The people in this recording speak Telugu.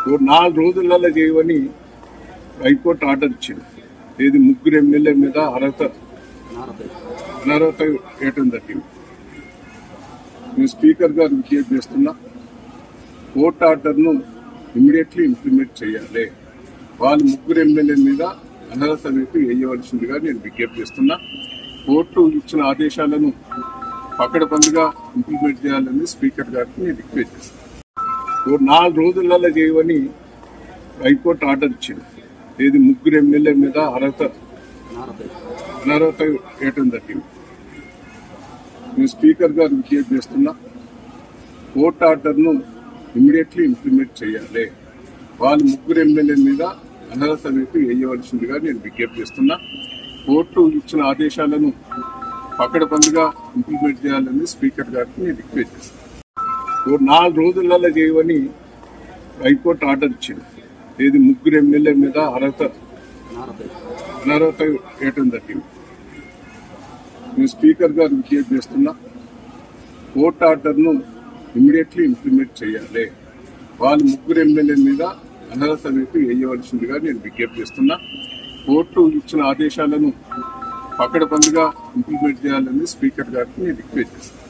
4 రోజులలో చేయమని హైకోర్టు ఆర్డర్ ఇచ్చింది. ఇది 3 ఎమ్మెల్యే మీద అనర్హత వేయటం జరిగింది. నేను స్పీకర్ గారు విజ్ఞప్తి చేస్తున్నా, కోర్టు ఆర్డర్ను ఇమ్మీడియట్లీ ఇంప్లిమెంట్ చేయాలి. వాళ్ళు 3 ఎమ్మెల్యే మీద అనర్హత వేయవలసిందిగా నేను విజ్ఞప్తి చేస్తున్నా. కోర్టు ఇచ్చిన ఆదేశాలను పకడ్బందీగా ఇంప్లిమెంట్ చేయాలని స్పీకర్ గారికి నేను రిక్వెస్ట్ చేస్తాను. 4 రోజులలో చేయమని హైకోర్టు ఆర్డర్ ఇచ్చింది. ఇది 3 ఎమ్మెల్యే మీద అనర్హత వేయటం జరిగింది. నేను స్పీకర్ గారు విజ్ఞప్తి చేస్తున్నా, కోర్టు ఆర్డర్ను ఇమ్మీడియట్లీ ఇంప్లిమెంట్ చేయాలి. వాళ్ళు 3 ఎమ్మెల్యే మీద అనర్హత వేయవలసిందిగా నేను విజ్ఞప్తి చేస్తున్నా. కోర్టు ఇచ్చిన ఆదేశాలను పకడ్బందీగా ఇంప్లిమెంట్ చేయాలని స్పీకర్ గారికి నేను రిక్వెస్ట్ చేస్తాను. 4 రోజులలో చేయమని హైకోర్టు ఆర్డర్ ఇచ్చింది. ఇది 3 ఎమ్మెల్యే మీద అనర్హత వేయటం జరిగింది. నేను స్పీకర్ గారు విజ్ఞప్తి చేస్తున్నా, కోర్టు ఆర్డర్ను ఇమ్మీడియట్లీ ఇంప్లిమెంట్ చేయాలి. వాళ్ళు 3 ఎమ్మెల్యే మీద అనర్హత వేయవలసిందిగా నేను విజ్ఞప్తి చేస్తున్నా. కోర్టు ఇచ్చిన ఆదేశాలను పకడ్బందీగా ఇంప్లిమెంట్ చేయాలని స్పీకర్ గారికి నేను రిక్వెస్ట్ చేస్తాను.